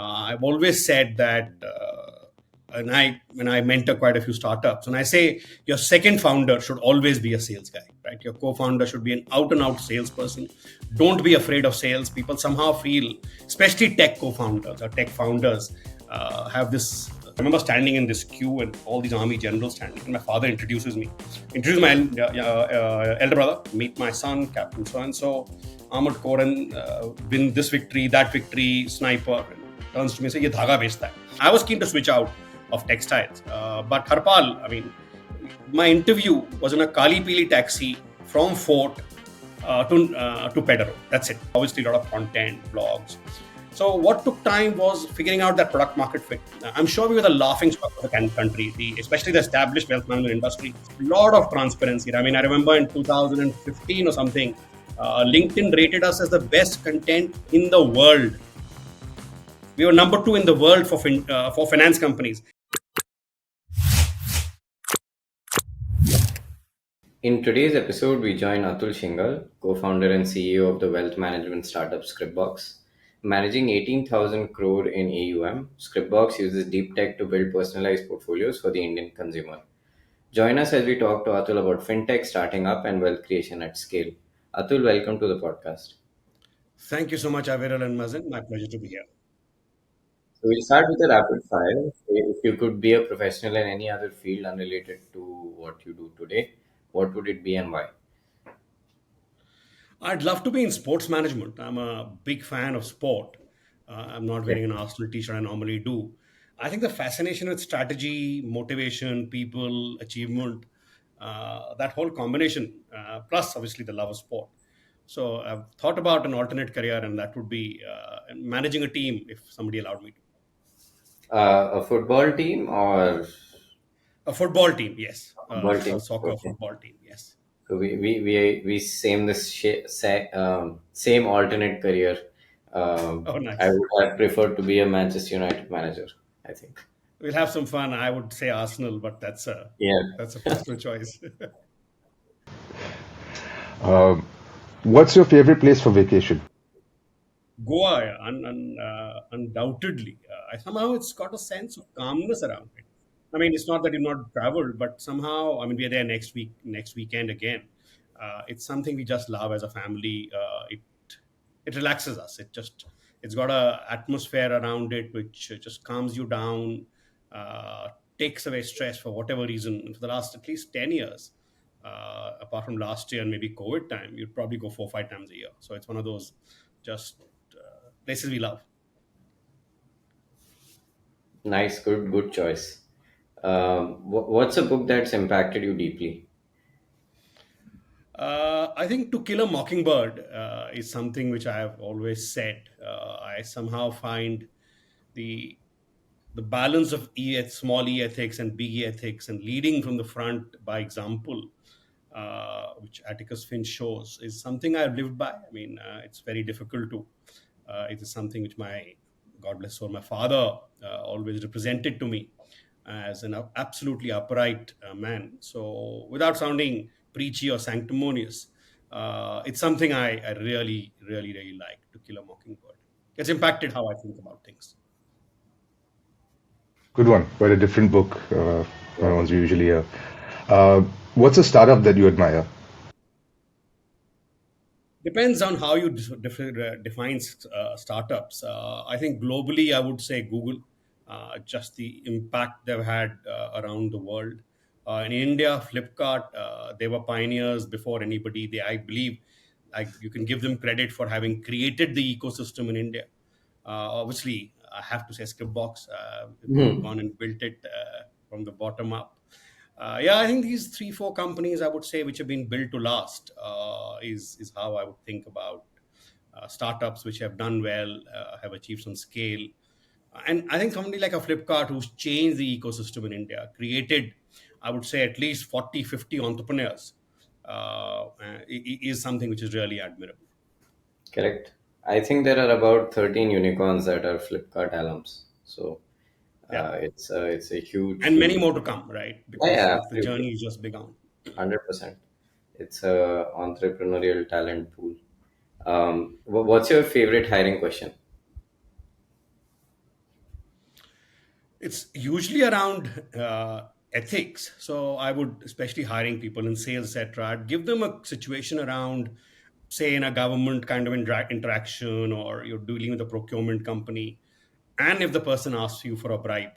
I've always said that, and when I mentor quite a few startups, and I say your second founder should always be a sales guy, right? Your co-founder should be an out and out salesperson. Don't be afraid of sales. People somehow feel, especially tech co-founders or tech founders, have this. I remember standing in this queue and all these army generals standing, and my father introduces my elder brother, meet my son, Captain so and so, armored corps, and win this victory, that victory, sniper. And turns to me and says, "Ye dhaga bechta hai." I was keen to switch out of textiles, but Harpal, I mean, my interview was in a Kali Pili taxi from Fort to Pedaro. That's it. Obviously, a lot of content, blogs. So what took time was figuring out that product market fit. I'm sure we were the laughing stock of the country, especially the established wealth management industry. A lot of transparency. I mean, I remember in 2015 or something, LinkedIn rated us as the best content in the world. We were number 2 in the world for finance companies. In today's episode, we join Atul Shinghal, co-founder and CEO of the wealth management startup Scripbox. Managing 18,000 crore in AUM, Scripbox uses deep tech to build personalized portfolios for the Indian consumer. Join us as we talk to Atul about fintech, starting up, and wealth creation at scale. Atul, welcome to the podcast. Thank you so much, Aviral and Mazin. My pleasure to be here. So we'll start with a rapid fire. If you could be a professional in any other field unrelated to what you do today, what would it be and why? I'd love to be in sports management. I'm a big fan of sport. I'm not Okay. wearing an Arsenal t-shirt I normally do. I think the fascination with strategy, motivation, people, achievement, that whole combination, plus obviously the love of sport. So I've thought about an alternate career, and that would be managing a team if somebody allowed me to. A football team or A football team, yes. football A team? soccer Okay. football team, yes. So we same same alternate career. Oh, I nice. would have preferred to be a Manchester United manager, I think. We'll have some fun. I would say Arsenal, but Yeah. that's a personal choice. Um, what's your favorite place for vacation? Goa, yeah, undoubtedly. I somehow it's got a sense of calmness around it. I mean, it's not that you've not traveled, but somehow, I mean, we are there next weekend again. It's something we just love as a family. It relaxes us. It's got a atmosphere around it which just calms you down, uh, takes away stress for whatever reason. For the last at least 10 years, apart from last year and maybe COVID time, you'd probably go 4 or 5 times a year. So it's one of those just places we love. Nice, good choice. What's a book that's impacted you deeply? I think To Kill a Mockingbird is something which I have always said. I somehow find the the balance of small e ethics and big e ethics and leading from the front by example, which Atticus Finch shows, is something I've lived by. I mean, it's very difficult to. It is something which my God bless soul, my father always represented to me as an absolutely upright man. So, without sounding preachy or sanctimonious, it's something I really, really, really like. To Kill a Mockingbird. It's impacted how I think about things. Good one. Quite a different book from Yeah. ones we usually hear. Uh, what's a startup that you admire? Depends on how you define startups. I think globally, I would say Google, just the impact they've had around the world. In India, Flipkart, they were pioneers before anybody. I believe, like you can give them credit for having created the ecosystem in India. Obviously, I have to say Scriptbox. They've Mhm. gone and built it from the bottom up. Yeah, I think these 3, 4 companies I would say which have been built to last is how I would think about startups which have done well, have achieved some scale, and I think somebody like a Flipkart who's changed the ecosystem in India, created, I would say at least 40, 50 entrepreneurs, is something which is really admirable. Correct. I think there are about 13 unicorns that are Flipkart alums. So Yeah, it's a huge, and many huge. more to come, right? Yeah, Because yeah, the absolutely. journey is just begun. 100%. It's a entrepreneurial talent pool. What's your favorite hiring question? It's usually around ethics. So I would, especially hiring people in sales, etc. I'd give them a situation around, say, in a government kind of interaction, or you're dealing with a procurement company, and if the person asks you for a bribe,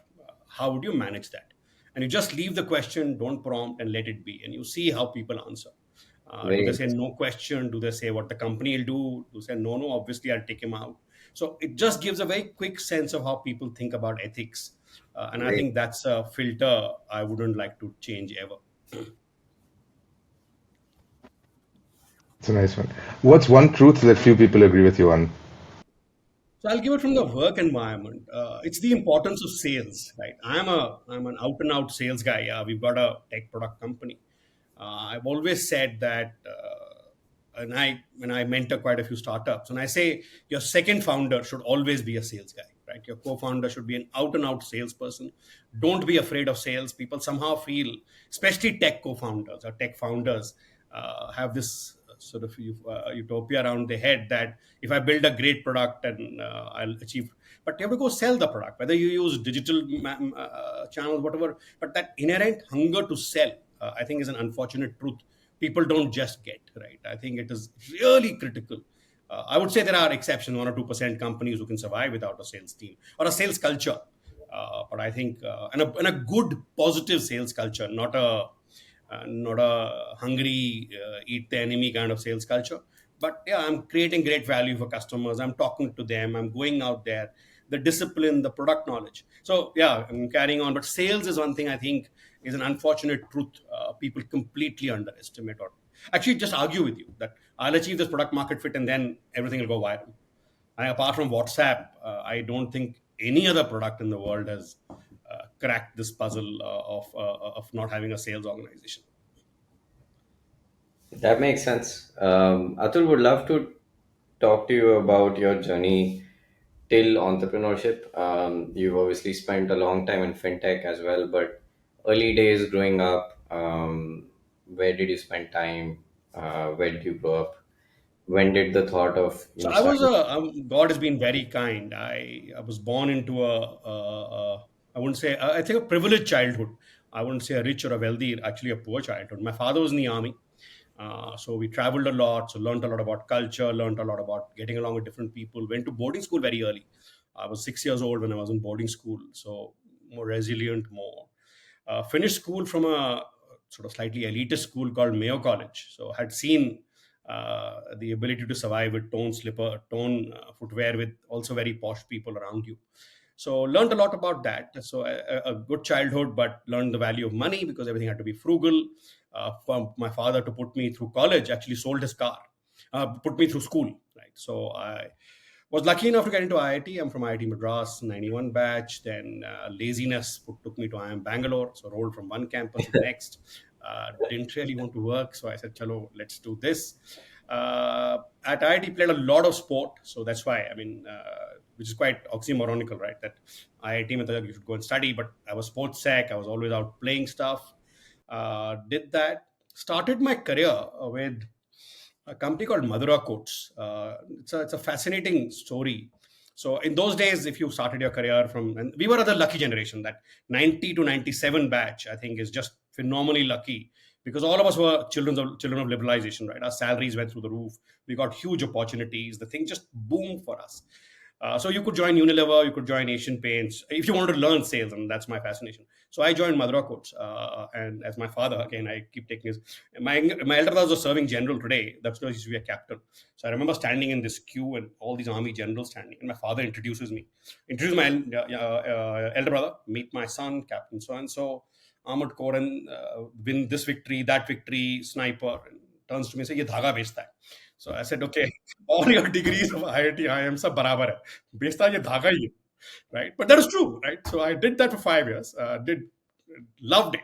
how would you manage that? And you just leave the question, don't prompt, and let it be, and you see how people answer. Do Very they say interesting. no question? Do they say what the company will do? Do they say no, no? Obviously, I'll take him out. So it just gives a very quick sense of how people think about ethics, and I Very. think that's a filter I wouldn't like to change ever. It's a nice one. What's one truth that few people agree with you on? So I'll give it from the work environment. It's the importance of sales, right? I'm an out and out sales guy. We've got a tech product company. I've always said that, and I when I mentor quite a few startups, and I say your second founder should always be a sales guy, right? Your co-founder should be an out and out salesperson. Don't be afraid of sales. People somehow feel, especially tech co-founders or tech founders, have this sort of utopia around their head that if I build a great product and I'll achieve. But you have to go sell the product, whether you use digital channels, whatever. But that inherent hunger to sell, I think, is an unfortunate truth people don't just get right. I think it is really critical. I would say there are exceptions, 1 or 2% companies who can survive without a sales team or a sales culture. But I think, and a good positive sales culture, not a hungry eat the enemy kind of sales culture. But yeah, I'm creating great value for customers. I'm talking to them. I'm going out there. The discipline, the product knowledge. So yeah, I'm carrying on. But sales is one thing I think is an unfortunate truth people completely underestimate, or actually just argue with you that I'll achieve this product market fit and then everything will go viral. And apart from WhatsApp, I don't think any other product in the world has cracked this puzzle of not having a sales organization. That makes sense. Atul, would love to talk to you about your journey till entrepreneurship. You've obviously spent a long time in fintech as well, but early days growing up, where did you spend time? Where did you grow up? When did the thought of So I was starting? a God has been very kind. I was born into I wouldn't say I think a privileged childhood. I wouldn't say a rich or a wealthy, actually a poor childhood. My father was in the army, so we traveled a lot. So learned a lot about culture, learned a lot about getting along with different people. Went to boarding school very early. I was 6 years old when I was in boarding school, so more resilient, more finished school from a sort of slightly elitist school called Mayo College. So had seen the ability to survive with tone footwear with also very posh people around you. So learned a lot about that. So a good childhood, but learned the value of money because everything had to be frugal. For my father to put me through college, actually sold his car, put me through school. Right. So I was lucky enough to get into IIT. I'm from IIT Madras, 91 batch. Then laziness took me to IIM Bangalore. So rolled from one campus to the next. Didn't really want to work. So I said, chalo, let's do this. At IIT, played a lot of sport. So that's why, I mean, which is quite oxymoronical, right? That IIT, method, you should go and study. But I was sports sec. I was always out playing stuff. Did that. Started my career with a company called Madura Coats. It's a fascinating story. So in those days, if you started your career from, and we were the lucky generation, that 90 to 97 batch, I think is just phenomenally lucky because all of us were children of liberalization, right? Our salaries went through the roof. We got huge opportunities. The thing just boomed for us. So you could join Unilever, you could join Asian Paints if you wanted to learn sales, and that's my fascination. So I joined Madura Coats, and as my father, again, I keep taking his. My elder brother was serving general today. That's why he used to be a captain. So I remember standing in this queue and all these army generals standing, and my father introduces my elder brother, meet my son, Captain so and so, Ahmad Koran, win this victory, that victory, sniper, and turns to me and says, "ये धागा बेचता है." So I said, okay, all your degrees of IIT, IIM सब बराबर है. बेचता ये धागा ही है, right? But that is true, right? So I did that for 5 years. Loved it.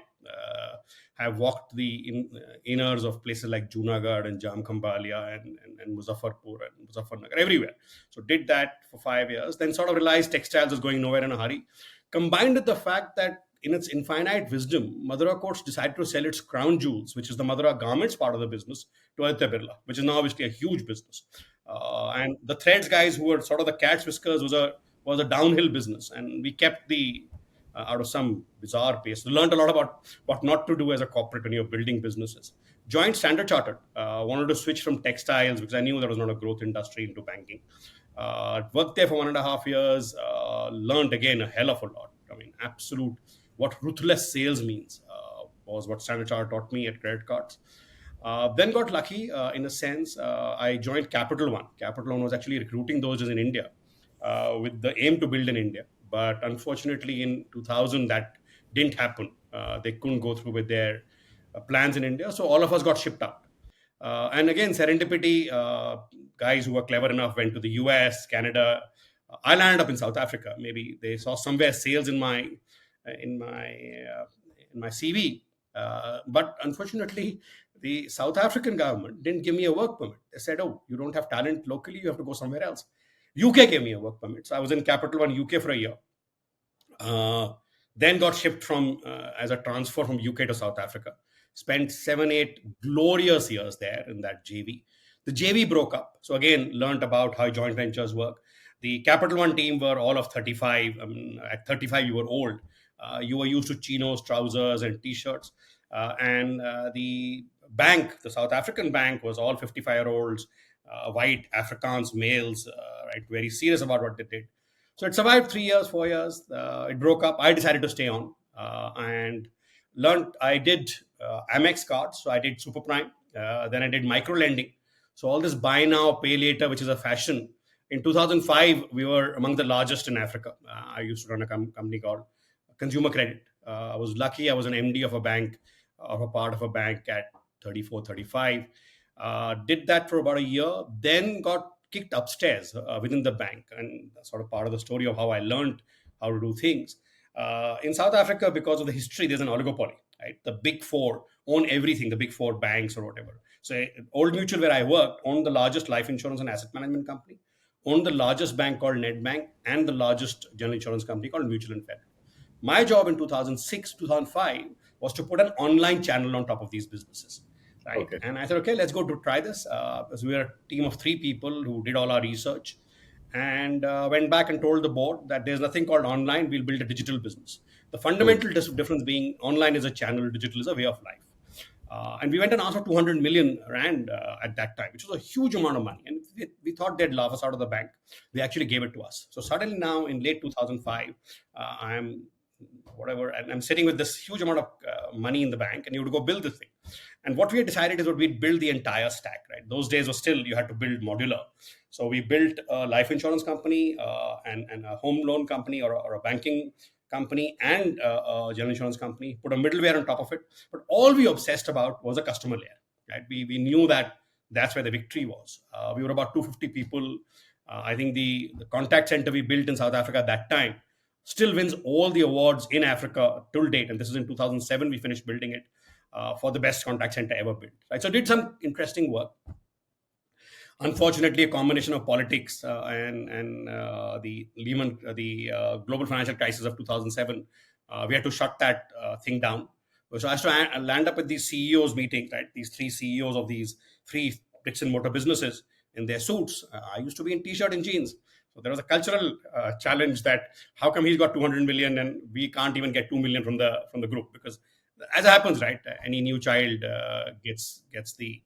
Have walked the inners of places like Junagadh and Jamkhambaliya and Muzaffarpur and Muzaffarnagar, everywhere. So did that for 5 years. Then sort of realized textiles was going nowhere in a hurry. Combined with the fact that in its infinite wisdom, Madura Coats decided to sell its crown jewels, which is the Madura garments part of the business, to Aditya Birla, which is now obviously a huge business. And the threads guys who were sort of the cat's whiskers was a downhill business, and we kept the out of some bizarre place. Learned a lot about what not to do as a corporate when you're building businesses. Joined Standard Chartered. Wanted to switch from textiles because I knew there was not a growth industry into banking. Worked there for 1.5 years. Learned again a hell of a lot. I mean, absolute what ruthless sales means was what Standard Chartered taught me at credit cards. Then got lucky in a sense. I joined Capital One. Capital One was actually recruiting those in India with the aim to build in India. But unfortunately, in 2000, that didn't happen. They couldn't go through with their plans in India. So all of us got shipped out. And again, serendipity, guys who were clever enough went to the US, Canada. I landed up in South Africa. Maybe they saw somewhere sales in my in my CV. But unfortunately, the South African government didn't give me a work permit. They said, "Oh, you don't have talent locally. You have to go somewhere else." UK gave me a work permit, so I was in Capital One UK for a year. Uh, then got shipped from as a transfer from UK to South Africa. Spent 7, 8 glorious years there in that JV. The JV broke up, so again learned about how joint ventures work. The Capital One team were all of 35. At 35, you were old. You were used to chinos, trousers, and t-shirts. And the bank, the South African bank, was all 55-year-olds, white Afrikaans males, right, very serious about what they did. So it survived 3 years, 4 years. It broke up. I decided to stay on and learned. I did Amex cards, so I did super prime. Then I did micro lending. So all this buy now, pay later, which is a fashion. In 2005, we were among the largest in Africa. I used to run a company called Consumer Credit. I was lucky. I was an MD of a bank, of a part of a bank at 34, 35. Did that for about a year, then got kicked upstairs within the bank. And that's sort of part of the story of how I learned how to do things. In South Africa, because of the history, there's an oligopoly, right? The big four own everything, the big four banks or whatever. So Old Mutual, where I worked, owned the largest life insurance and asset management company, owned the largest bank called Nedbank, and the largest general insurance company called Mutual and Federal. My job in 2006, 2005 was to put an online channel on top of these businesses, right? Okay. And I said, okay, let's go to try this. Because we were a team of 3 people who did all our research and went back and told the board that there's nothing called online. We'll build a digital business. The fundamental difference being online is a channel, digital is a way of life. And we went and asked for 200 million rand at that time, which was a huge amount of money. And we thought they'd laugh us out of the bank. They actually gave it to us. So suddenly now in late 2005, I'm whatever, and I'm sitting with this huge amount of money in the bank, and you would go build this thing. And what we had decided is that we'd build the entire stack, right? Those days was still, you had to build modular. So we built a life insurance company and a home loan company or a banking company and a general insurance company, put a middleware on top of it. But all we obsessed about was a customer layer, right? We knew that that's where the victory was. We were about 250 people. I think the contact center we built in South Africa at that time still wins all the awards in Africa till date. And this is in 2007, we finished building it for the best contact center ever built. Right? So did some interesting work. Unfortunately, a combination of politics and the Lehman, the global financial crisis of 2007, we had to shut that thing down. So I had to land up at these CEOs meetings, right? These 3 CEOs of these 3 bricks and mortar businesses in their suits. I used to be in t-shirt and jeans. So there was a cultural challenge that how come he's got 200 million and we can't even get 2 million from the group? Because as it happens, right, any new child gets the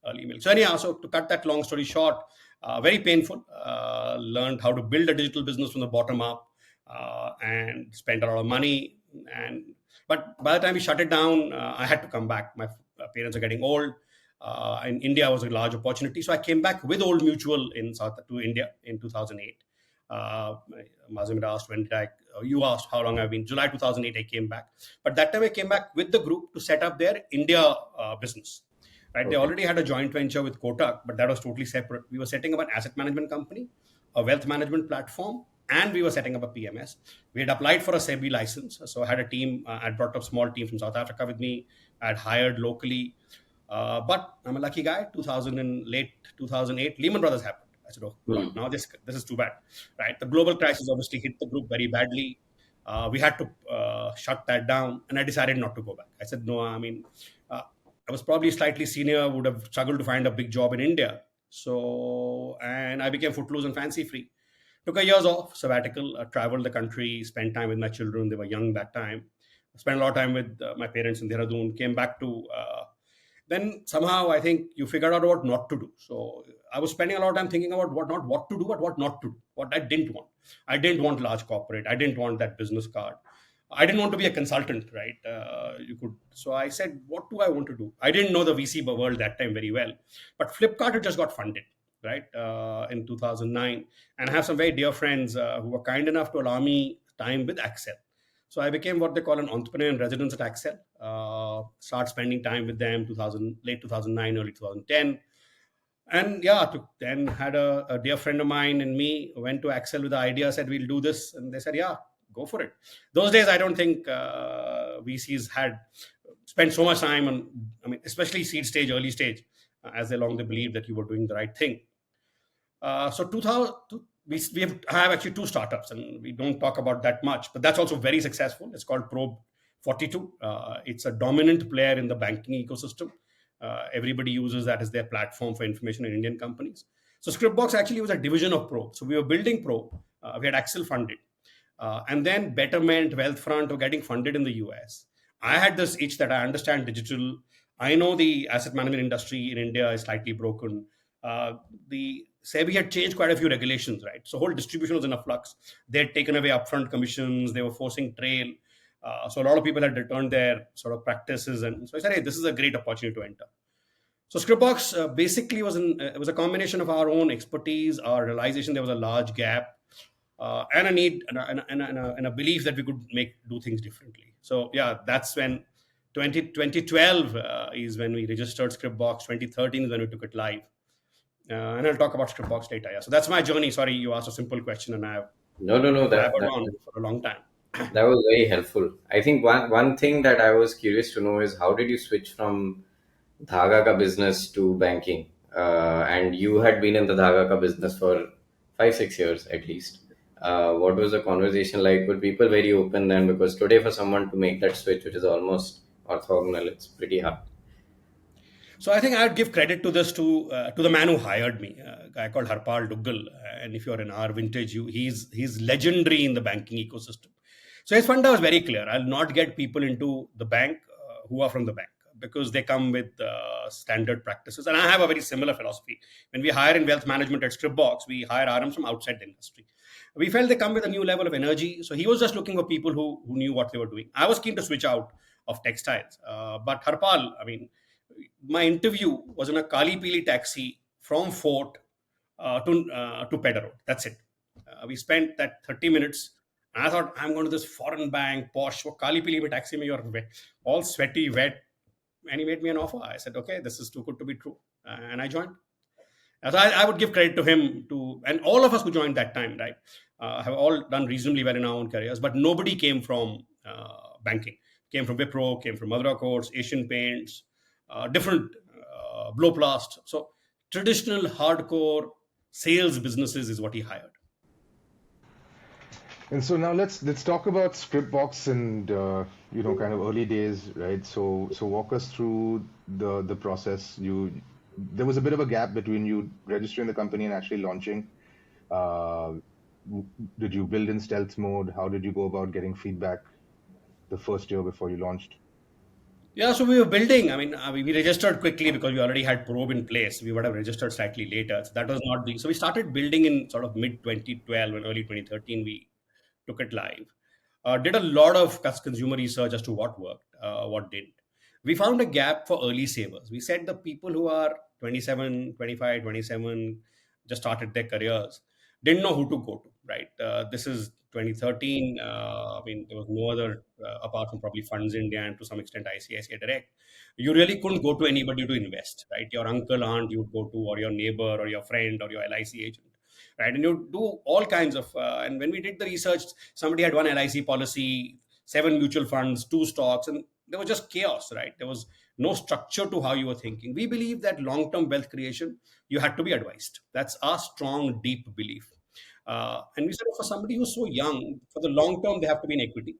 early milk. So anyhow, so to cut that long story short, very painful. Learned how to build a digital business from the bottom up and spent a lot of money. But by the time we shut it down, I had to come back. My parents are getting old. In India was a large opportunity. So I came back with Old Mutual to India in 2008. Mazin asked, when did you asked how long I've been. July 2008, I came back. But that time I came back with the group to set up their India business. Right? Okay. They already had a joint venture with Kotak, but that was totally separate. We were setting up an asset management company, a wealth management platform, and we were setting up a PMS. We had applied for a SEBI license. So I had a team. I brought up a small team from South Africa with me. I had hired locally. But I'm a lucky guy. Late 2008, Lehman Brothers happened. I said, oh, God, now this is too bad, right? The global crisis obviously hit the group very badly. We had to shut that down, and I decided not to go back. I said, no, I mean, I was probably slightly senior, would have struggled to find a big job in India. So, and I became footloose and fancy free. Took a years off, sabbatical, traveled the country, spent time with my children. They were young that time. Spent a lot of time with my parents in Dehradun. Came back to then somehow I think you figured out what not to do. So I was spending a lot of time thinking about what to do, but what not to do, what I didn't want. I didn't want large corporate. I didn't want that business card. I didn't want to be a consultant, right? You could. So I said, what do I want to do? I didn't know the VC world that time very well, but Flipkart had just got funded, right, in 2009, and I have some very dear friends who were kind enough to allow me time with Axel. So I became what they call an entrepreneur in residence at Axel. Start spending time with them 2000, late 2009, early 2010. And yeah, then had a dear friend of mine and me went to Axel with the idea, said we'll do this. And they said, yeah, go for it. Those days, I don't think VCs had spent so much time on, I mean, especially seed stage, early stage, as they believed that you were doing the right thing. So 2000, I have actually two startups, and we don't talk about that much, but that's also very successful. It's called Probe 42. It's a dominant player in the banking ecosystem. Everybody uses that as their platform for information in Indian companies. So Scriptbox actually was a division of Probe. So we were building Probe. We had Axel funded. And then Betterment, Wealthfront were getting funded in the US. I had this itch that I understand digital. I know the asset management industry in India is slightly broken. The SEBI had changed quite a few regulations, right? So whole distribution was in a flux. They had taken away upfront commissions. They were forcing trail. So a lot of people had returned their sort of practices, and so I said, "Hey, this is a great opportunity to enter." So Scriptbox basically it was a combination of our own expertise, our realization there was a large gap, and a need and a belief that we could do things differently. So yeah, that's when 2012 is when we registered Scriptbox. 2013 is when we took it live. And I'll talk about Scriptbox later. Yeah. So that's my journey. Sorry, you asked a simple question, and I've No, no, no. blabbered on for a long time. That was very helpful. I think one thing that I was curious to know is how did you switch from Dhaga ka business to banking? And you had been in the Dhaga ka business for 5 6 years at least. What was the conversation like? Were people very open then? Because today, for someone to make that switch, which is almost orthogonal, it's pretty hard. So I think I'd give credit to the man who hired me, a guy called Harpal Duggal. And if you're in our vintage, he's legendary in the banking ecosystem. So his funda was very clear. I'll not get people into the bank who are from the bank because they come with standard practices. And I have a very similar philosophy. When we hire in wealth management at Scriptbox, we hire RMs from outside the industry. We felt they come with a new level of energy. So he was just looking for people who knew what they were doing. I was keen to switch out of textiles. But Harpal, I mean, my interview was in a Kali Pili taxi from Fort to Pedder Road. That's it. We spent that 30 minutes. And I thought, I'm going to this foreign bank, posh, wo Kali Pili mein taxi mein, you're all sweaty, wet. And he made me an offer. I said, okay, this is too good to be true. And I joined. So I would give credit to him, and all of us who joined that time, right, have all done reasonably well in our own careers, but nobody came from banking. Came from Wipro, came from Madura Coats, Asian Paints, different Blowplast. So traditional hardcore sales businesses is what he hired. And so now let's talk about Scriptbox and kind of early days, right? So walk us through the process. There was a bit of a gap between you registering the company and actually launching. Did you build in stealth mode? How did you go about getting feedback the first year before you launched? Yeah, so we were building. I mean, we registered quickly because we already had Probe in place. We would have registered slightly later. So that was not the. So we started building in sort of mid 2012 and early 2013. We took it live. Did a lot of consumer research as to what worked, what didn't. We found a gap for early savers. We said the people who are 27, 25, 27, just started their careers, didn't know who to go to, right? This is 2013. I mean, there was no other, apart from probably Funds India and to some extent ICICI Direct. You really couldn't go to anybody to invest, right? Your uncle, aunt, you would go to, or your neighbor, or your friend, or your LIC agent, right? And you do all kinds of, and when we did the research, somebody had one LIC policy, 7 mutual funds, 2 stocks, and there was just chaos, right? There was no structure to how you were thinking. We believe that long-term wealth creation, you had to be advised. That's our strong, deep belief. And we said for somebody who's so young, for the long term, they have to be in equity.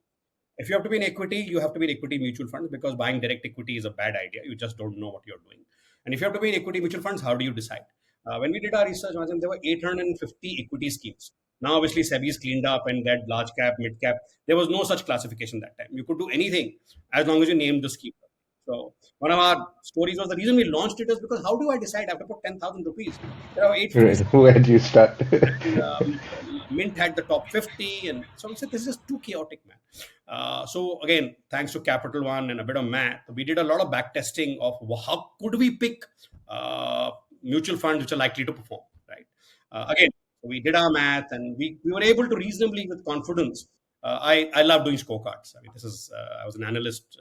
If you have to be in equity, you have to be in equity mutual funds because buying direct equity is a bad idea. You just don't know what you're doing. And if you have to be in equity mutual funds, how do you decide? When we did our research, there were 850 equity schemes. Now, obviously, SEBI's cleaned up and that large cap, mid cap. There was no such classification that time. You could do anything as long as you named the scheme. So one of our stories was the reason we launched it is because how do I decide? I have to put 10,000 rupees. There are 850 Right. Where do you start? and Mint had the top 50, and so we said this is too chaotic, man. So again, thanks to Capital One and a bit of math, we did a lot of back testing of how could we pick mutual funds which are likely to perform, right? Again, we did our math, and we were able to reasonably with confidence. I love doing scorecards. I mean, this is I was an analyst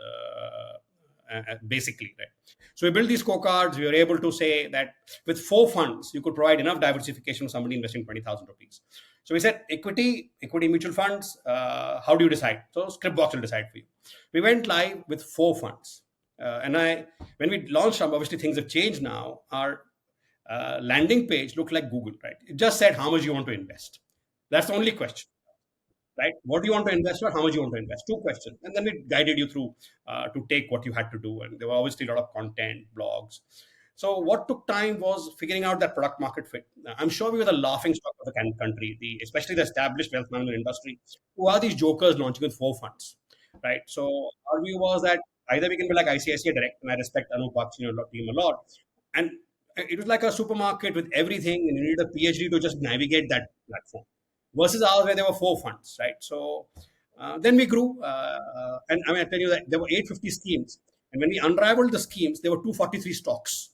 basically, right? So we built these scorecards. We were able to say that with 4 funds, you could provide enough diversification for somebody investing 20,000 rupees. So we said equity mutual funds. How do you decide? So Scriptbox will decide for you. We went live with 4 funds, when we launched them, obviously things have changed now. Our landing page looked like Google, right? It just said how much you want to invest. That's the only question, right? What do you want to invest or how much you want to invest? 2 questions. And then we guided you through to take what you had to do. And there were obviously a lot of content, blogs. So what took time was figuring out that product market fit. I'm sure we were the laughing stock of the country, especially the established wealth management industry. Who are these jokers launching with 4 funds, right? So our view was that either we can be like ICICI Direct, and I respect Anup Bakshi team a lot, and it was like a supermarket with everything, and you need a PhD to just navigate that platform versus ours where there were 4 funds, right? So then we grew, and I mean, I tell you that there were 850 schemes, and when we unraveled the schemes, there were 243 stocks.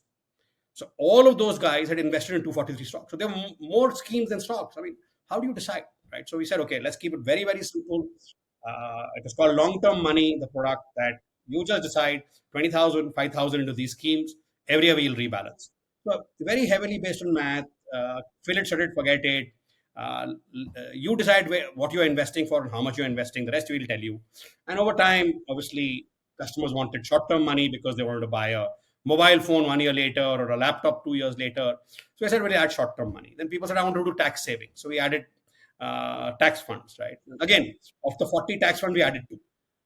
So all of those guys had invested in 243 stocks. So there were more schemes than stocks. I mean, how do you decide, right? So we said, okay, let's keep it very, very simple. It is called long-term money, the product that you just decide 20,000, 5,000 into these schemes. Every year we'll rebalance. So very heavily based on math. Fill it, shut it, forget it. You decide what you're investing for and how much you're investing. The rest we will tell you. And over time, obviously, customers wanted short-term money because they wanted to buy a mobile phone 1 year later or a laptop 2 years later. So I said, we'll add short-term money. Then people said, I want to do tax saving. So we added tax funds, right? Again, of the 40 tax funds, we added 2.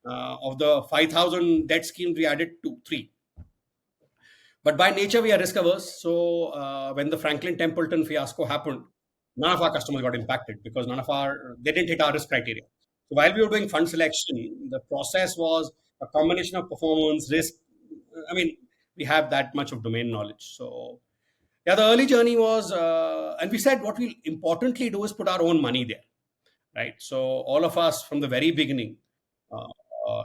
Of the 5,000 debt schemes, we added 3. But by nature, we are risk averse. So when the Franklin Templeton fiasco happened, none of our customers got impacted because they didn't hit our risk criteria. So while we were doing fund selection, the process was a combination of performance, risk. I mean, we have that much of domain knowledge. So yeah, the early journey was, and we said what we'll importantly do is put our own money there, right? So all of us from the very beginning,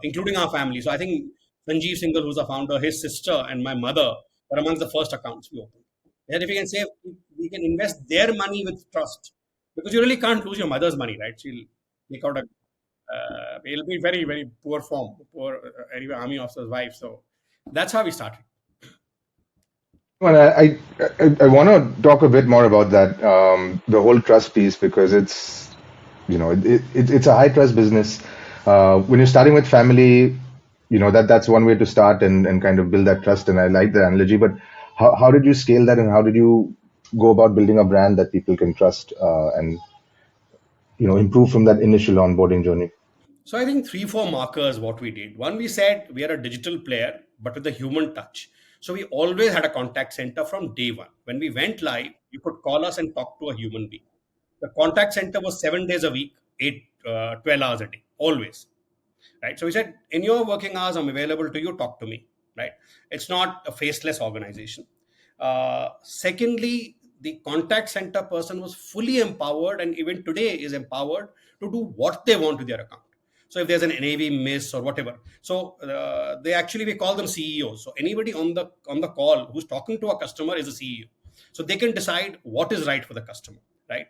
including our family. So I think Sanjeev Singhal, who's the founder, his sister and my mother were amongst the first accounts we opened. And if we can say we can invest their money with trust, because you really can't lose your mother's money, right? She'll take out it'll be very, very poor form, poor anyway, army officer's wife. So that's how we started. Well, I want to talk a bit more about that, the whole trust piece, because it's, it's a high trust business. When you're starting with family, that's one way to start and kind of build that trust. And I like the analogy, but how did you scale that, and how did you go about building a brand that people can trust and improve from that initial onboarding journey? So I think 3, 4 markers what we did. One, we said we are a digital player, but with a human touch. So we always had a contact center from day one. When we went live, you could call us and talk to a human being. The contact center was 7 days a week, 12 hours a day, always. Right. So we said, in your working hours, I'm available to you, talk to me. Right. It's not a faceless organization. Secondly, the contact center person was fully empowered, and even today is empowered to do what they want with their account. So if there's an NAV miss or whatever, so we call them CEOs. So anybody on the call who's talking to a customer is a CEO. So they can decide what is right for the customer, right?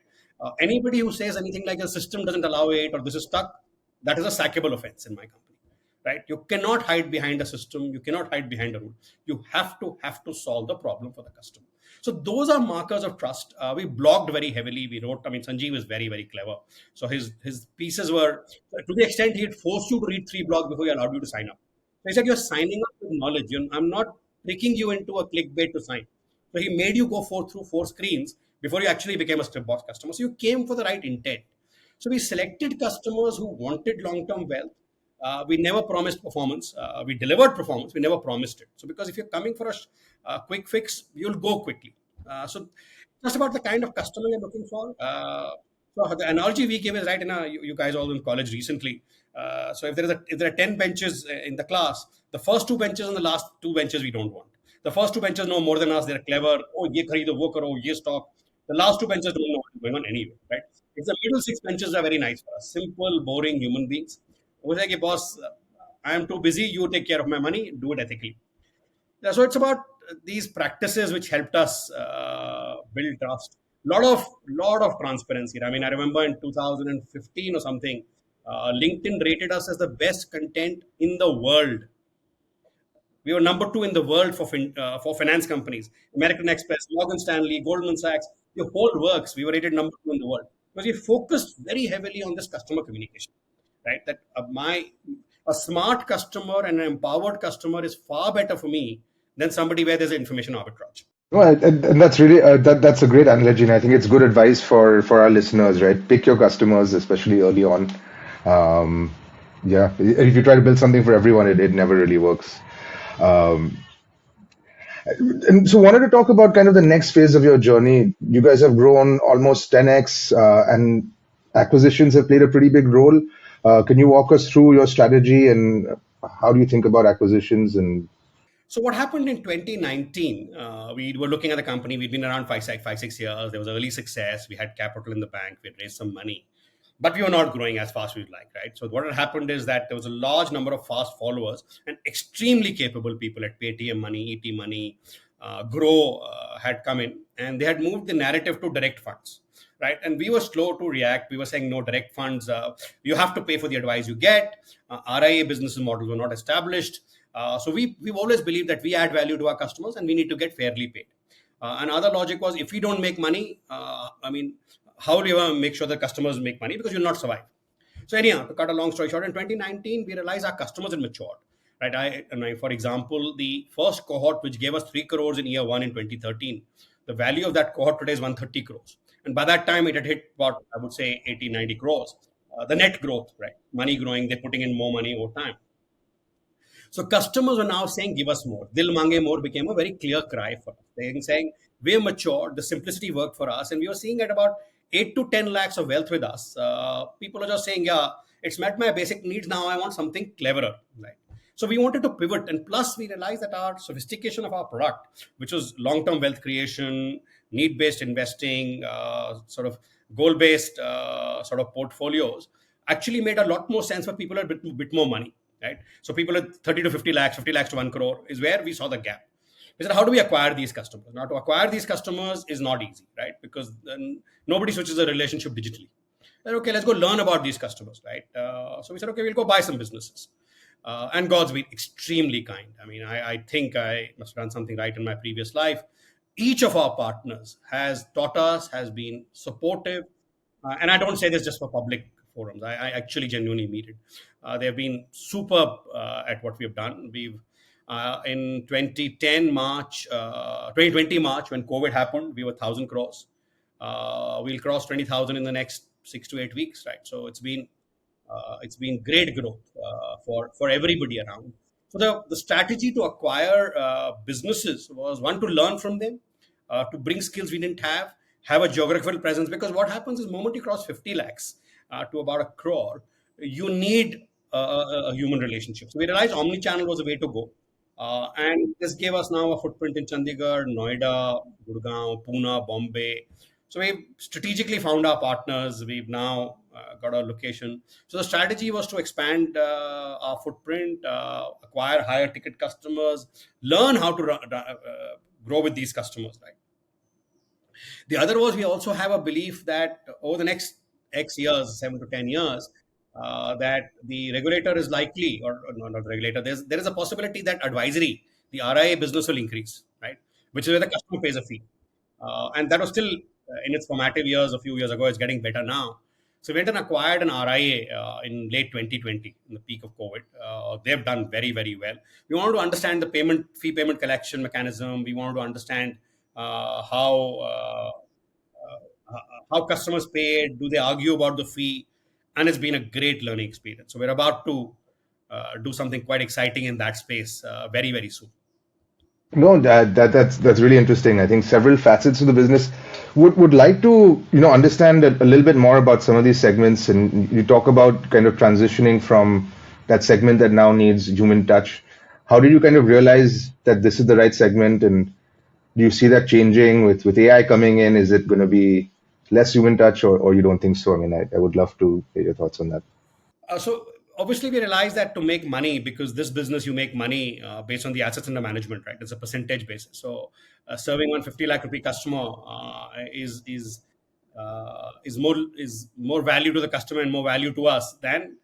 Anybody who says anything like the system doesn't allow it or this is stuck, that is a sackable offense in my company, right? You cannot hide behind a system. You cannot hide behind a rule. You have to solve the problem for the customer. So those are markers of trust. We blogged very heavily. We wrote. I mean, Sanjeev is very, very clever. So his pieces were, to the extent he had forced you to read 3 blogs before he allowed you to sign up. So he said, you're signing up with knowledge. I'm not tricking you into a clickbait to sign. So he made you go through 4 screens before you actually became a Scriptbox customer. So you came for the right intent. So we selected customers who wanted long-term wealth. We never promised performance. We delivered performance. We never promised it. So because if you're coming for a quick fix, you'll go quickly. So just about the kind of customer you're looking for. So the analogy we give is right. You guys all in college recently. So if there are 10 benches in the class, the first two benches and the last two benches we don't want. The first two benches know more than us. They're clever. Oh, ye kharido, wo karo, ye stock. The last two benches don't know what's going on anyway, right? It's the middle six benches are very nice for us. Simple, boring human beings. Who say, "Ki, boss, I am too busy. You take care of my money. Do it ethically." Yeah, so it's about these practices which helped us build trust. Lot of transparency. I mean, I remember in 2015 or something, LinkedIn rated us as the best content in the world. We were number two in the world for finance companies. American Express, Morgan Stanley, Goldman Sachs, the whole works. We were rated number two in the world because we focused very heavily on this customer communication, right? That a smart customer and an empowered customer is far better for me than somebody where there's an information arbitrage. Well, and that's really that's a great analogy, and I think it's good advice for our listeners, right? Pick your customers, especially early on. Um, yeah, if you try to build something for everyone, it never really works. Um, and so, wanted to talk about kind of the next phase of your journey. You guys have grown almost 10x, and acquisitions have played a pretty big role. Can you walk us through your strategy and how do you think about acquisitions and So what happened in 2019? We were looking at the company. We'd been around 6 years. There was early success. We had capital in the bank. We had raised some money, but we were not growing as fast as we'd like. Right. So what had happened is that there was a large number of fast followers and extremely capable people at Paytm Money, ET Money, Grow had come in, and they had moved the narrative to direct funds. Right, and we were slow to react. We were saying no direct funds. You have to pay for the advice you get. RIA business models were not established. So we've always believed that we add value to our customers and we need to get fairly paid. Another logic was if we don't make money, how do you make sure that customers make money? Because you'll not survive. So anyhow, to cut a long story short, in 2019, we realized our customers had matured. Right. For example, the first cohort, which gave us 3 crores in year one in 2013, the value of that cohort today is 130 crores. And by that time, it had hit about, I would say, 80, 90 crores. The net growth, right? Money growing, they're putting in more money over time. So customers are now saying, give us more. Dil mange more became a very clear cry for us. They're saying, we're matured, the simplicity worked for us. And we were seeing at about 8 to 10 lakhs of wealth with us. People are just saying, yeah, it's met my basic needs. Now I want something cleverer. Right. So we wanted to pivot. And plus, we realized that our sophistication of our product, which was long-term wealth creation, need-based investing, sort of goal-based sort of portfolios, actually made a lot more sense for people with a bit more money. Right? So people at 30 to 50 lakhs, 50 lakhs to 1 crore is where we saw the gap. We said, how do we acquire these customers? Now, to acquire these customers is not easy, right? Because then nobody switches a relationship digitally. Then, okay, let's go learn about these customers, right? So we said, okay, we'll go buy some businesses. And God's been extremely kind. I mean, I think I must have done something right in my previous life. Each of our partners has taught us, has been supportive. And I don't say this just for public forums. I actually genuinely mean it. They have been superb at what we have done. We've in 2010 March, 2020 March, when COVID happened, we were 1,000 crores. We'll cross 20,000 in the next 6 to 8 weeks, right? So it's been great growth for everybody around. So the strategy to acquire businesses was one, to learn from them, to bring skills we didn't have a geographical presence. Because what happens is, the moment you cross 50 lakhs to about a crore, you need a human relationship. So we realized omni-channel was a way to go. And this gave us now a footprint in Chandigarh, Noida, Gurgaon, Pune, Bombay. So we've strategically found our partners. We've now got our location. So the strategy was to expand our footprint, acquire higher ticket customers, learn how to grow with these customers, right? The other was, we also have a belief that over the next X years, 7 to 10 years, that the regulator is likely, or not the regulator, there is a possibility that advisory, the RIA business will increase, right? Which is where the customer pays a fee. And that was still in its formative years a few years ago. It's getting better now. So we went and acquired an RIA in late 2020, in the peak of COVID. They've done very, very well. We wanted to understand the fee payment collection mechanism. We wanted to understand how customers pay. Do they argue about the fee? And it's been a great learning experience. So we're about to do something quite exciting in that space very, very soon. No, that's really interesting. I think several facets of the business would like to understand a little bit more about some of these segments. And you talk about kind of transitioning from that segment that now needs human touch. How did you kind of realize that this is the right segment? And do you see that changing with AI coming in? Is it going to be less human touch, or you don't think so? I mean, I would love to hear your thoughts on that. So obviously we realize that to make money, because this business you make money based on the assets under management, right? It's a percentage basis. So serving 150 lakh rupee customer is more value to the customer and more value to us than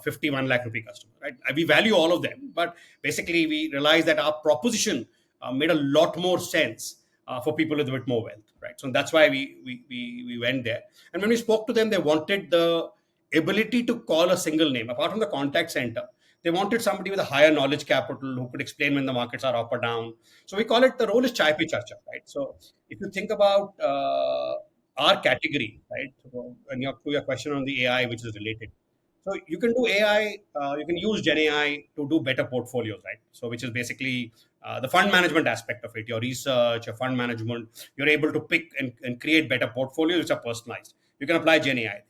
51 lakh rupee customer, right? We value all of them, but basically we realize that our proposition made a lot more sense for people with a bit more wealth, right? So that's why we went there. And when we spoke to them, they wanted the ability to call a single name apart from the contact center. They wanted somebody with a higher knowledge capital who could explain when the markets are up or down. So we call it, the role is chai pe charcha, right? So if you think about our category, right, so, and to your question on the AI, which is related, so you can do AI, you can use GenAI to do better portfolios, right? So which is basically the fund management aspect of it, your research, your fund management. You're able to pick and create better portfolios which are personalized. You can apply GenAI there.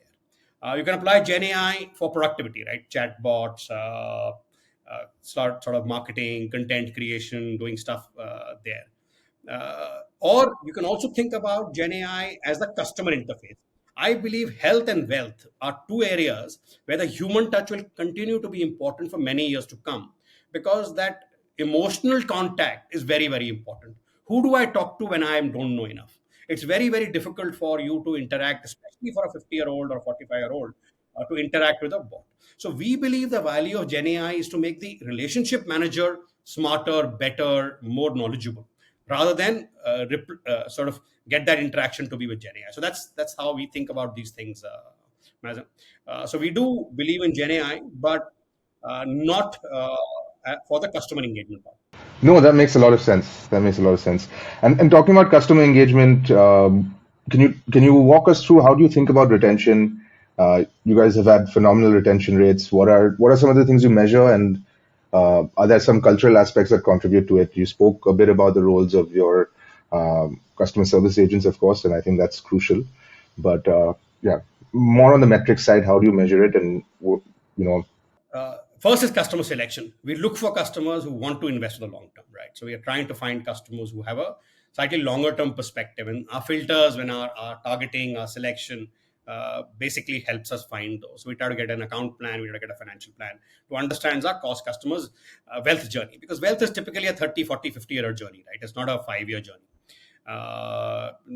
You can apply GenAI for productivity, right? Chatbots, sort of marketing, content creation, doing stuff there. Or you can also think about GenAI as the customer interface. I believe health and wealth are two areas where the human touch will continue to be important for many years to come, because that emotional contact is very, very important. Who do I talk to when I don't know enough? It's very, very difficult for you to interact, especially for a 50-year-old or 45-year-old, to interact with a bot. So we believe the value of GenAI is to make the relationship manager smarter, better, more knowledgeable, rather than sort of get that interaction to be with GenAI. So that's how we think about these things, Mazin. So we do believe in GenAI, but not for the customer engagement part. No, that makes a lot of sense. That makes a lot of sense. And talking about customer engagement, can you walk us through how do you think about retention? You guys have had phenomenal retention rates. What are some of the things you measure, and are there some cultural aspects that contribute to it? You spoke a bit about the roles of your customer service agents, of course, and I think that's crucial. But yeah, more on the metric side, how do you measure it? And you know, First is customer selection. We look for customers who want to invest for the long term, right? So we are trying to find customers who have a slightly longer term perspective. And our filters, when our targeting, our selection, basically helps us find those. So we try to get an account plan, we try to get a financial plan to understand our cost customers' wealth journey, because wealth is typically a 30, 40, 50-year journey, right? It's not a 5-year journey.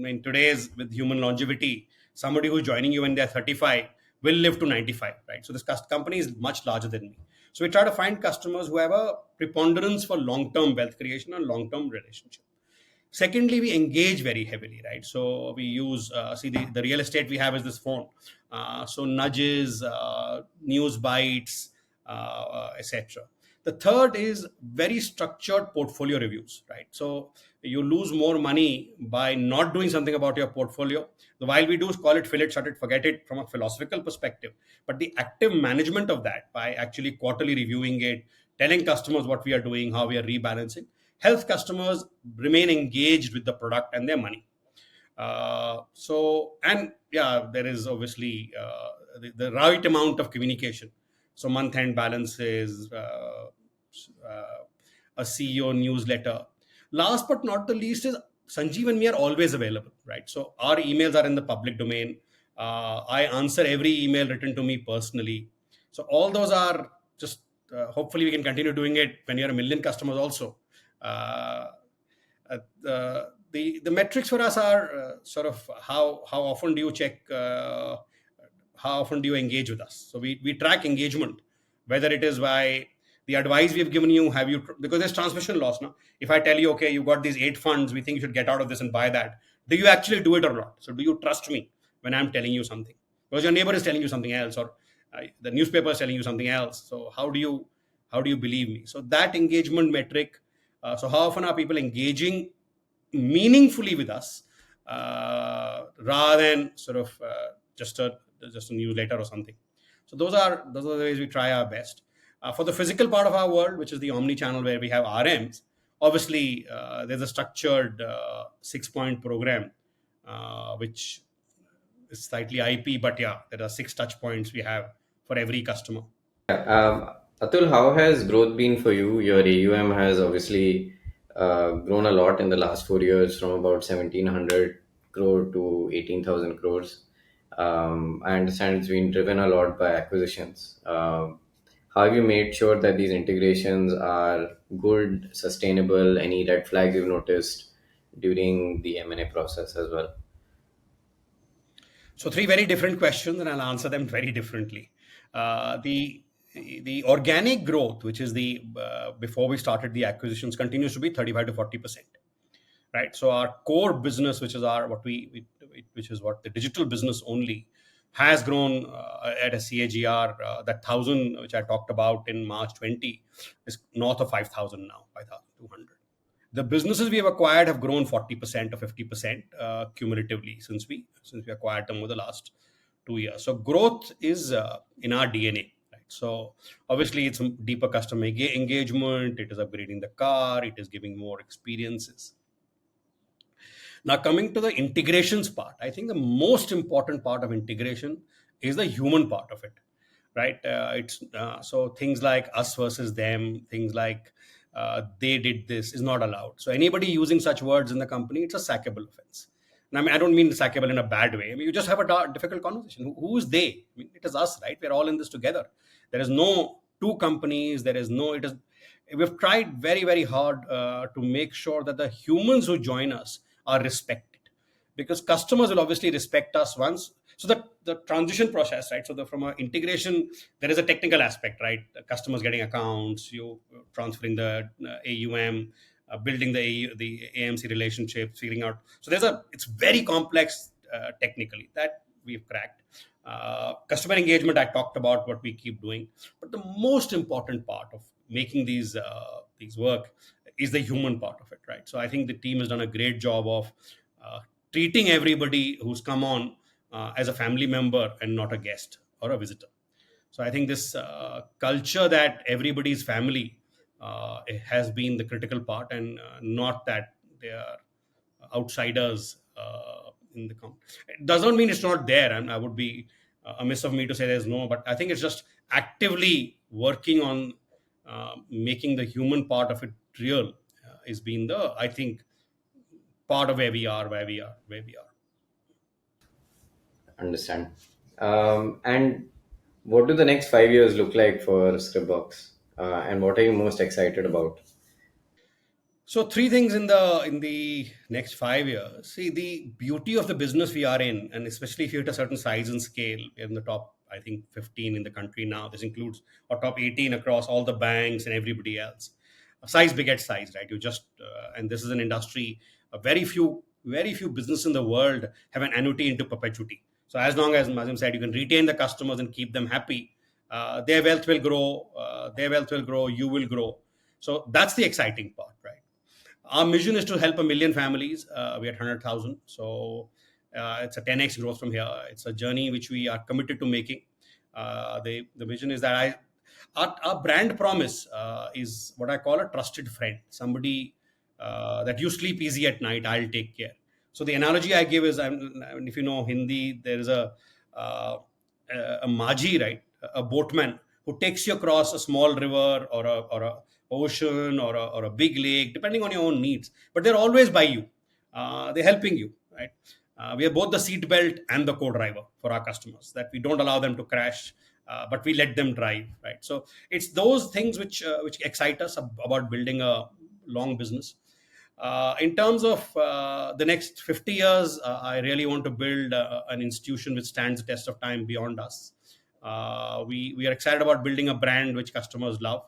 In today's, with human longevity, somebody who's joining you when they're 35 will live to 95, right? So this company is much larger than me. So we try to find customers who have a preponderance for long-term wealth creation and long-term relationship. Secondly, we engage very heavily, right? So we use, the real estate we have is this phone. So nudges, news bites, etc. The third is very structured portfolio reviews, right? So you lose more money by not doing something about your portfolio. While we do call it fill it, shut it, forget it from a philosophical perspective, but the active management of that by actually quarterly reviewing it, telling customers what we are doing, how we are rebalancing, helps customers remain engaged with the product and their money. And yeah, there is obviously the right amount of communication. So month end balances, a CEO newsletter. Last but not the least is Sanjeev and me are always available, right? So our emails are in the public domain. I answer every email written to me personally. So all those are just, hopefully we can continue doing it when you're a million customers also. Uh, the metrics for us are sort of how often do you check, how often do you engage with us. So we track engagement, whether it is by the advice we have given you, have you, because there's transmission loss now. If I tell you, okay, you got these 8 funds, we think you should get out of this and buy that, do you actually do it or not? So do you trust me when I'm telling you something, because your neighbor is telling you something else, or the newspaper is telling you something else? So how do you believe me? So that engagement metric, so how often are people engaging meaningfully with us, rather than sort of just a newsletter or something. So those are the ways we try our best. For the physical part of our world, which is the omni channel where we have RMs, Obviously, there's a structured 6-point program, which is slightly IP, but yeah, there are 6 touch points we have for every customer. Atul, how has growth been for you? Your AUM has obviously grown a lot in the last 4 years from about 1700 crore to 18,000 crores. I understand it's been driven a lot by acquisitions. How have you made sure that these integrations are good, sustainable? Any red flags you've noticed during the M&A process as well? So three very different questions, and I'll answer them very differently. The organic growth, which is the before we started the acquisitions, continues to be 35 to 40%. Right. So our core business, which is our which is what the digital business only, has grown at a CAGR. That 1,000 which I talked about in March 20 is north of 5,000 now, 5,200. The businesses we have acquired have grown 40% or 50% cumulatively since we acquired them over the last 2 years. So growth is in our DNA. Right? So obviously it's deeper customer engagement. It is upgrading the car. It is giving more experiences. Now, coming to the integrations part, I think the most important part of integration is the human part of it, right? It's so things like us versus them, things like they did this is not allowed. So anybody using such words in the company, it's a sackable offense. And I mean, I don't mean sackable in a bad way. I mean, you just have a difficult conversation. Who is they? I mean, it is us, right? We're all in this together. There is no two companies. There is no. It is. We've tried very, very hard to make sure that the humans who join us are respected, because customers will obviously respect us once. So the transition process, right? So from an integration, there is a technical aspect, right? The customers getting accounts, you transferring the AUM, building the AMC relationships, figuring out. So it's very complex technically that we've cracked. Customer engagement, I talked about what we keep doing, but the most important part of making these work is the human part of it, right? So I think the team has done a great job of treating everybody who's come on as a family member and not a guest or a visitor. So I think this culture that everybody's family has been the critical part, and not that they are outsiders in the company. It does not mean it's not there, and I would be amiss of me to say there's no, but I think it's just actively working on making the human part of it real is being the, I think, part of where we are. Understand. And what do the next 5 years look like for Scriptbox? And what are you most excited about? So three things in the next 5 years. See, the beauty of the business we are in, and especially if you hit a certain size and scale, we're in the top, I think, 15 in the country now. This includes our top 18 across all the banks and everybody else. Size begets size, right? You just and this is an industry. Very few businesses in the world have an annuity into perpetuity. So as long as Mazim said, you can retain the customers and keep them happy, their wealth will grow. Their wealth will grow. You will grow. So that's the exciting part, right? Our mission is to help 1 million families. We're at 100,000. So it's a 10x growth from here. It's a journey which we are committed to making. The vision is that our brand promise is what I call a trusted friend, somebody that you sleep easy at night, I'll take care. So the analogy I give is, if you know Hindi, there is uh, a Maji, right? A boatman who takes you across a small river or a ocean or a big lake, depending on your own needs. But they're always by you. They're helping you, right? We are both the seat belt and the co-driver for our customers. That we don't allow them to crash, but we let them drive, right? So it's those things which excite us about building a long business. In terms of the next 50 years, I really want to build an institution which stands the test of time beyond us. We are excited about building a brand which customers love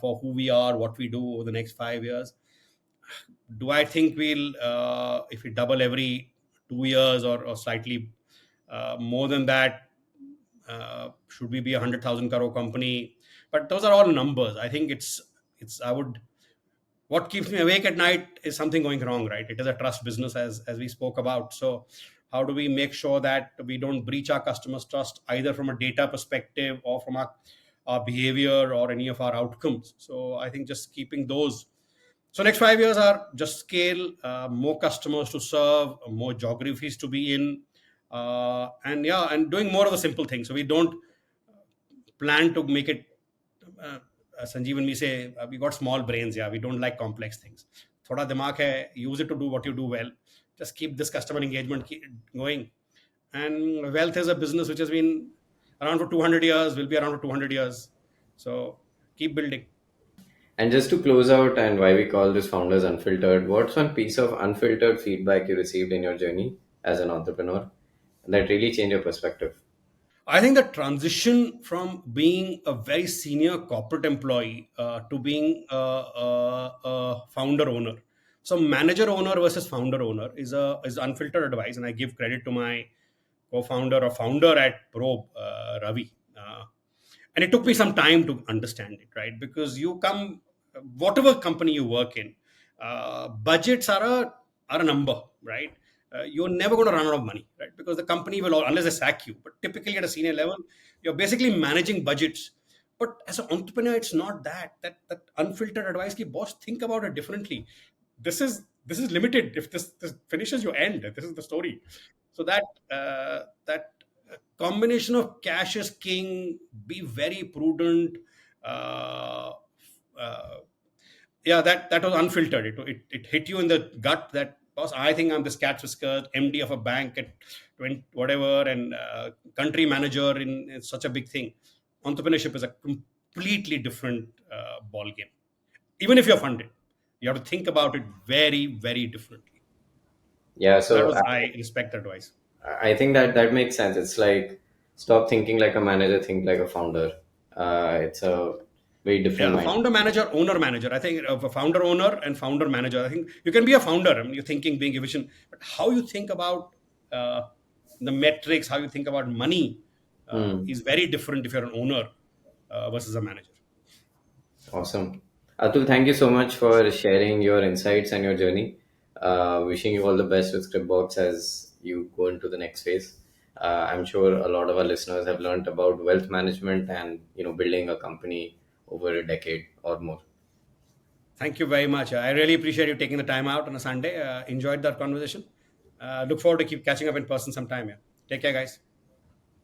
for who we are, what we do over the next 5 years. Do I think if we double every 2 years or slightly more than that, should we be 100,000 crore company? But those are all numbers. I think what keeps me awake at night is something going wrong, right? It is a trust business, as we spoke about. So how do we make sure that we don't breach our customers' trust, either from a data perspective or from our behavior or any of our outcomes? So I think just keeping those So next 5 years are just scale, more customers to serve, more geographies to be in, and yeah, and doing more of the simple things. So we don't plan to make it. Uh, Sanjeev and me say we got small brains. Yeah, we don't like complex things. Thoda dimag hai, use it to do what you do well. Just keep this customer engagement going. And wealth is a business which has been around for 200 years, will be around for 200 years. So keep building. And just to close out, and why we call this Founders Unfiltered, what's one piece of unfiltered feedback you received in your journey as an entrepreneur that really changed your perspective? I think the transition from being a very senior corporate employee to being a founder owner. So manager owner versus founder owner is unfiltered advice, and I give credit to my co-founder or founder at Probe, Ravi. And it took me some time to understand it, right? Because you come, whatever company you work in, budgets are a number, right? You're never going to run out of money, right? Because the company will, unless they sack you. But typically at a senior level, you're basically managing budgets. But as an entrepreneur, it's not that. That unfiltered advice, ki boss, think about it differently. This is limited. If this finishes, you end. This is the story. So that combination of cash is king. Be very prudent. Uh, uh, yeah, that was unfiltered. It hit you in the gut that boss, I think I'm this cat's whisker MD of a bank at 20 whatever, and country manager in such a big thing. Entrepreneurship is a completely different ball game. Even if you're funded, you have to think about it very, very differently. Yeah, So that so was, I respect the advice. I think that that makes sense. It's like stop thinking like a manager, think like a founder. It's a very different Yeah, mind. founder manager, owner manager. I think of a founder owner and founder manager. I think you can be a founder. I mean, you're thinking, being efficient, but how you think about uh, the metrics, how you think about money, Hmm. is very different if you're an owner versus a manager. Awesome. Atul, thank you so much for sharing your insights and your journey. Wishing you all the best with Scriptbox as you go into the next phase. I'm sure a lot of our listeners have learned about wealth management and building a company over a decade or more. Thank you very much. I really appreciate you taking the time out on a Sunday. Enjoyed that conversation. Look forward to keep catching up in person sometime. Yeah. Take care, guys.